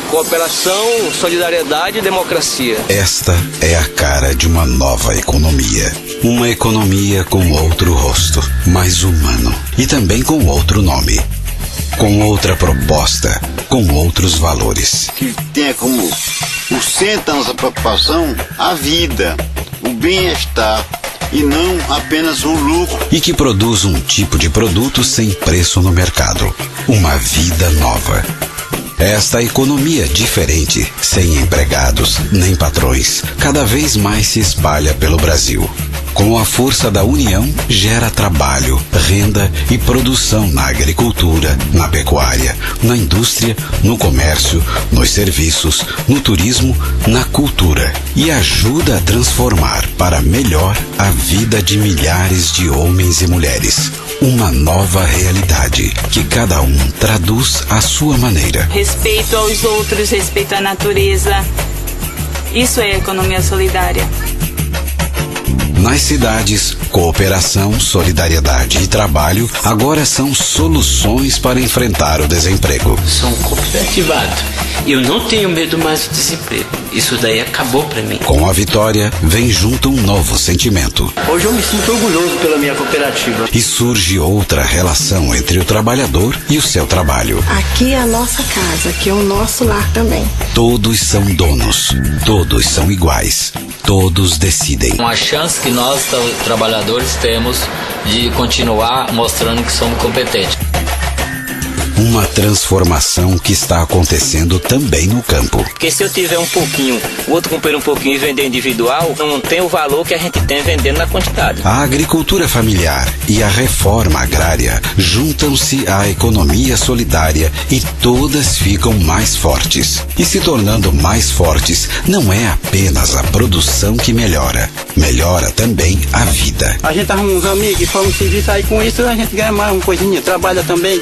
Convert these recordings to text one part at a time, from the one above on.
Cooperação, solidariedade e democracia. Esta é a cara de uma nova economia. Uma economia com outro rosto, mais humano e também com outro nome. Com outra proposta, com outros valores. Que tenha como o centro da nossa preocupação a vida, o bem-estar e não apenas o lucro. E que produz um tipo de produto sem preço no mercado. Uma vida nova. Esta economia diferente, sem empregados nem patrões, cada vez mais se espalha pelo Brasil. Com a força da união, gera trabalho, renda e produção na agricultura, na pecuária, na indústria, no comércio, nos serviços, no turismo, na cultura. E ajuda a transformar para melhor a vida de milhares de homens e mulheres. Uma nova realidade que cada um traduz à sua maneira. Respeito aos outros, respeito à natureza. Isso é economia solidária. Nas cidades, cooperação, solidariedade e trabalho agora são soluções para enfrentar o desemprego. Sou um cooperativado. Eu não tenho medo mais do desemprego. Isso daí acabou para mim. Com a vitória, vem junto um novo sentimento. Hoje eu me sinto orgulhoso pela minha cooperativa. E surge outra relação entre o trabalhador e o seu trabalho. Aqui é a nossa casa, aqui é o nosso lar também. Todos são donos, todos são iguais, todos decidem. Uma chance que nós, trabalhadores, temos de continuar mostrando que somos competentes. Uma transformação que está acontecendo também no campo. Porque se eu tiver um pouquinho, o outro comprar um pouquinho e vender individual, não tem o valor que a gente tem vendendo na quantidade. A agricultura familiar e a reforma agrária juntam-se à economia solidária e todas ficam mais fortes. E se tornando mais fortes, não é apenas a produção que melhora, melhora também a vida. A gente arruma uns amigos e faz um serviço, aí com isso a gente ganha mais uma coisinha, trabalha também.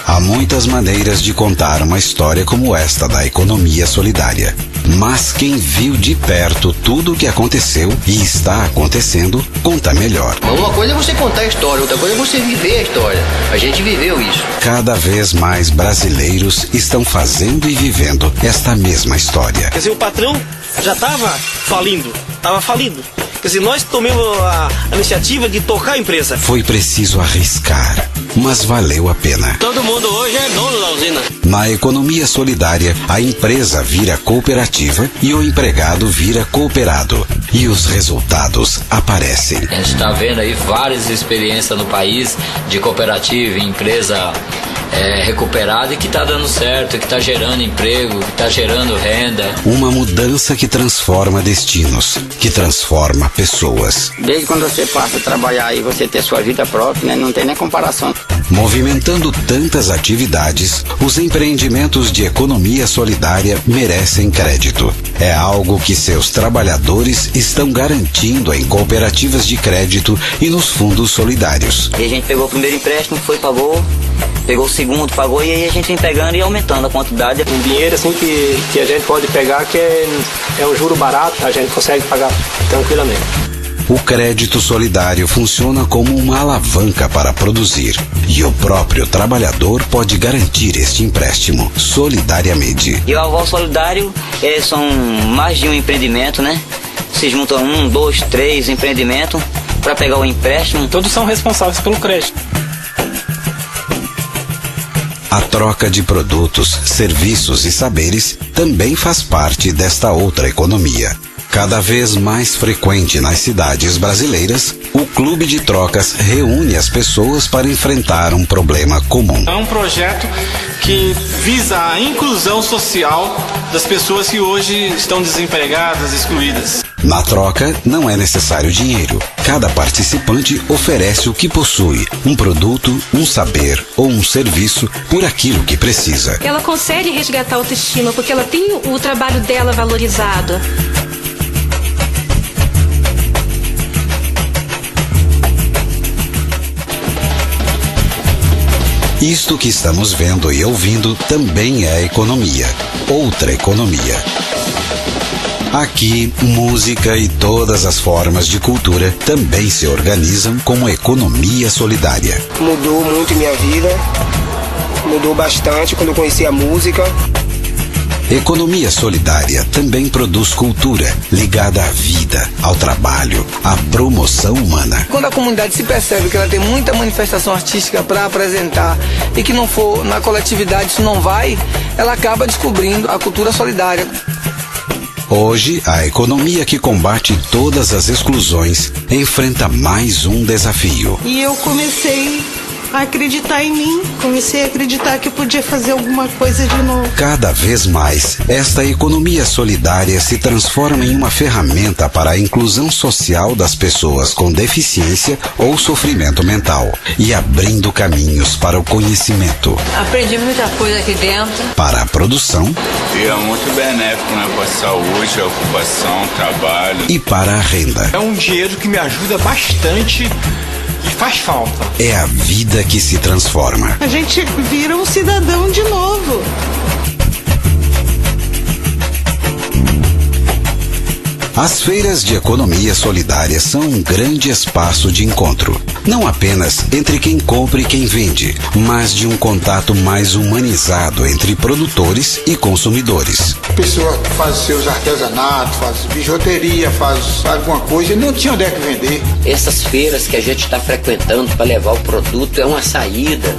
Há muitas maneiras de contar uma história como esta da economia solidária. Mas quem viu de perto tudo o que aconteceu e está acontecendo, conta melhor. Uma coisa é você contar a história, outra coisa é você viver a história. A gente viveu isso. Cada vez mais brasileiros estão fazendo e vivendo esta mesma história. Quer dizer, o patrão já estava falindo. Quer dizer, nós tomamos a iniciativa de tocar a empresa. Foi preciso arriscar, mas valeu a pena. Todo mundo hoje é dono da usina. Na economia solidária, a empresa vira cooperativa e o empregado vira cooperado. E os resultados aparecem. A gente está vendo aí várias experiências no país de cooperativa e empresa recuperada e que está dando certo, que está gerando emprego, que está gerando renda. Uma mudança que transforma destinos, que transforma pessoas. Desde quando você passa a trabalhar e você ter sua vida própria, né, não tem nem comparação. Movimentando tantas atividades, os empreendimentos de economia solidária merecem crédito. É algo que seus trabalhadores estão garantindo em cooperativas de crédito e nos fundos solidários. E a gente pegou o primeiro empréstimo, pegou o segundo, pagou, e aí a gente vem pegando e aumentando a quantidade. Um dinheiro assim que a gente pode pegar, que é um juro barato, a gente consegue pagar tranquilamente. O crédito solidário funciona como uma alavanca para produzir. E o próprio trabalhador pode garantir este empréstimo solidariamente. E o aval solidário são mais de um empreendimento, né? Se juntam 1, 2, 3 empreendimentos para pegar o empréstimo. Todos são responsáveis pelo crédito. A troca de produtos, serviços e saberes também faz parte desta outra economia. Cada vez mais frequente nas cidades brasileiras, o Clube de Trocas reúne as pessoas para enfrentar um problema comum. É um projeto que visa a inclusão social das pessoas que hoje estão desempregadas, excluídas. Na troca, não é necessário dinheiro. Cada participante oferece o que possui, um produto, um saber ou um serviço por aquilo que precisa. Ela consegue resgatar a autoestima porque ela tem o trabalho dela valorizado. Isto que estamos vendo e ouvindo também é economia. Outra economia. Aqui, música e todas as formas de cultura também se organizam como economia solidária. Mudou muito minha vida, mudou bastante quando eu conheci a música. Economia solidária também produz cultura ligada à vida, ao trabalho, à promoção humana. Quando a comunidade se percebe que ela tem muita manifestação artística para apresentar e que não for na coletividade, isso não vai, ela acaba descobrindo a cultura solidária. Hoje, a economia que combate todas as exclusões enfrenta mais um desafio. E eu comecei a acreditar em mim, comecei a acreditar que eu podia fazer alguma coisa de novo. Cada vez mais, esta economia solidária se transforma em uma ferramenta para a inclusão social das pessoas com deficiência ou sofrimento mental e abrindo caminhos para o conhecimento. Aprendi muita coisa aqui dentro. Para a produção. E é muito benéfico, né, para a saúde, a ocupação, trabalho. E para a renda. É um dinheiro que me ajuda bastante. E faz falta. É a vida que se transforma. A gente vira um cidadão de novo. As feiras de economia solidária são um grande espaço de encontro. Não apenas entre quem compra e quem vende, mas de um contato mais humanizado entre produtores e consumidores. A pessoa faz seus artesanatos, faz bijuteria, faz alguma coisa e não tinha onde é que vender. Essas feiras que a gente está frequentando para levar o produto é uma saída.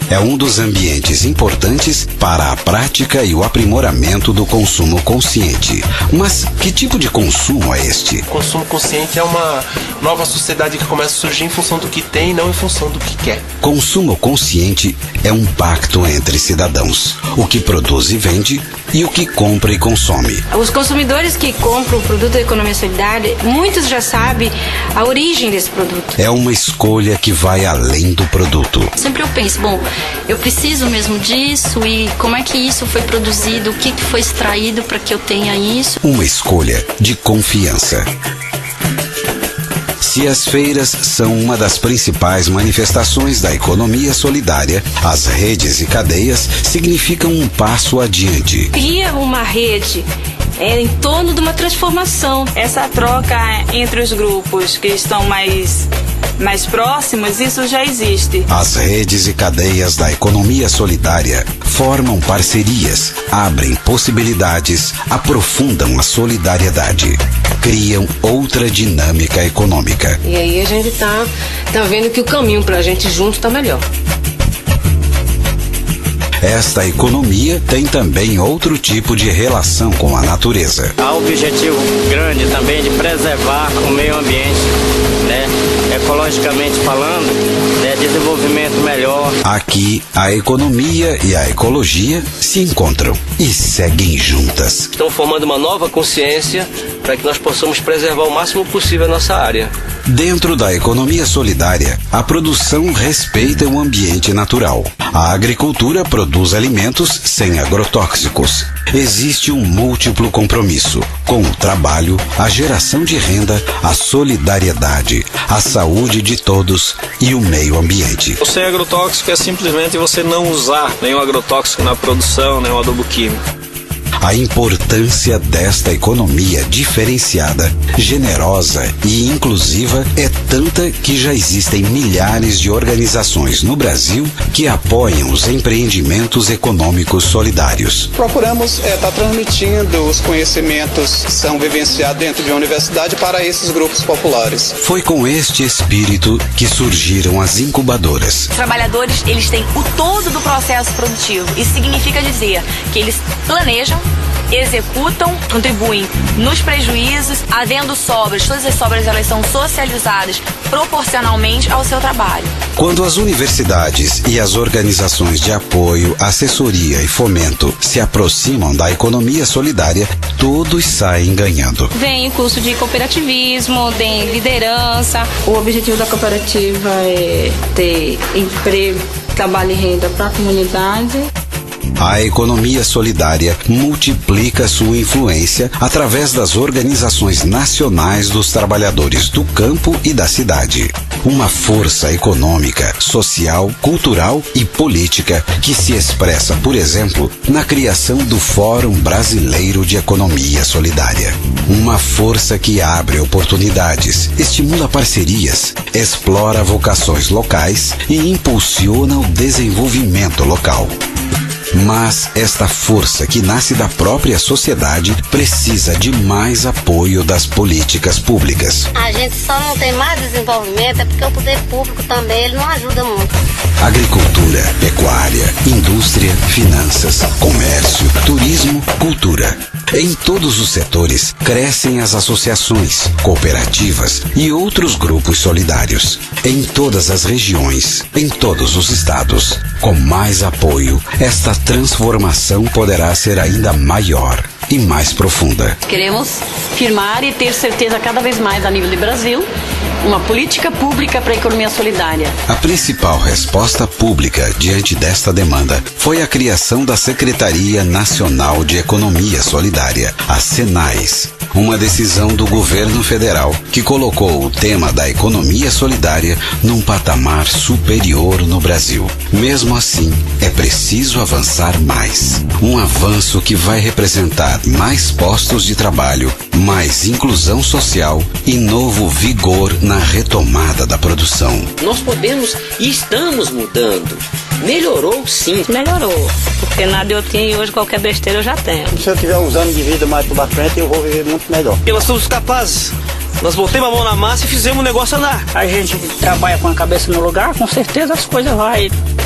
É um dos ambientes importantes para a prática e o aprimoramento do consumo consciente. Mas que tipo de consumo é este? O consumo consciente é uma nova sociedade que começa a surgir em função do que tem e não em função do que quer. Consumo consciente é um pacto entre cidadãos. O que produz e vende e o que compra e consome. Os consumidores que compram o produto da economia solidária, muitos já sabem a origem desse produto. É uma escolha que vai além do produto. Sempre eu penso, bom, eu preciso mesmo disso e como é que isso foi produzido, o que foi extraído para que eu tenha isso. Uma escolha de confiança. Se as feiras são uma das principais manifestações da economia solidária, as redes e cadeias significam um passo adiante. Cria uma rede em torno de uma transformação. Essa troca entre os grupos que estão mais próximos, isso já existe. As redes e cadeias da economia solidária formam parcerias, abrem possibilidades, aprofundam a solidariedade, criam outra dinâmica econômica. E aí a gente tá vendo que o caminho pra gente junto tá melhor. Esta economia tem também outro tipo de relação com a natureza. Há o objetivo grande também de preservar o meio ambiente, né? Ecologicamente falando, né? Desenvolvimento melhor. Aqui, a economia e a ecologia se encontram e seguem juntas. Estão formando uma nova consciência para que nós possamos preservar o máximo possível a nossa área. Dentro da economia solidária, a produção respeita o ambiente natural. A agricultura produz alimentos sem agrotóxicos. Existe um múltiplo compromisso com o trabalho, a geração de renda, a solidariedade, a saúde de todos e o meio ambiente. O sem agrotóxico é simplesmente você não usar nenhum agrotóxico na produção, nenhum adubo químico. A importância desta economia diferenciada, generosa e inclusiva é tanta que já existem milhares de organizações no Brasil que apoiam os empreendimentos econômicos solidários. Procuramos estar transmitindo os conhecimentos que são vivenciados dentro de uma universidade para esses grupos populares. Foi com este espírito que surgiram as incubadoras. Os trabalhadores, eles têm o todo do processo produtivo. Isso significa dizer que eles planejam, executam, contribuem nos prejuízos, havendo sobras. Todas as sobras elas são socializadas proporcionalmente ao seu trabalho. Quando as universidades e as organizações de apoio, assessoria e fomento se aproximam da economia solidária, todos saem ganhando. Vem o curso de cooperativismo, tem liderança. O objetivo da cooperativa é ter emprego, trabalho e renda para a comunidade. A economia solidária multiplica sua influência através das organizações nacionais dos trabalhadores do campo e da cidade. uma força econômica, social, cultural e política que se expressa, por exemplo, na criação do Fórum Brasileiro de Economia Solidária. Uma força que abre oportunidades, estimula parcerias, explora vocações locais e impulsiona o desenvolvimento local. Mas esta força que nasce da própria sociedade precisa de mais apoio das políticas públicas. A gente só não tem mais desenvolvimento é porque o poder público também ele não ajuda muito. Agricultura, pecuária, indústria, finanças, comércio, turismo, cultura. Em todos os setores crescem as associações, cooperativas e outros grupos solidários. Em todas as regiões, em todos os estados. Com mais apoio, esta transformação poderá ser ainda maior e mais profunda. Queremos firmar e ter certeza cada vez mais a nível de Brasil uma política pública para a economia solidária. A principal resposta pública diante desta demanda foi a criação da Secretaria Nacional de Economia Solidária, a SENAES, uma decisão do governo federal que colocou o tema da economia solidária num patamar superior no Brasil. Mesmo assim, é preciso avançar mais. Um avanço que vai representar mais postos de trabalho, mais inclusão social e novo vigor na retomada da produção. Nós podemos e estamos mudando. Melhorou sim. Melhorou, porque nada eu tinha e hoje qualquer besteira eu já tenho. Se eu tiver uns anos de vida mais pra frente, eu vou viver muito melhor. E nós somos capazes. Nós botamos a mão na massa e fizemos o negócio andar. A gente trabalha com a cabeça no lugar, com certeza as coisas vão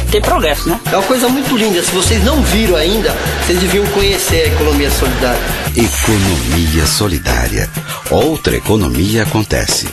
ter progresso, né? É uma coisa muito linda. Se vocês não viram ainda, vocês deviam conhecer a economia solidária. Economia solidária. Outra economia acontece.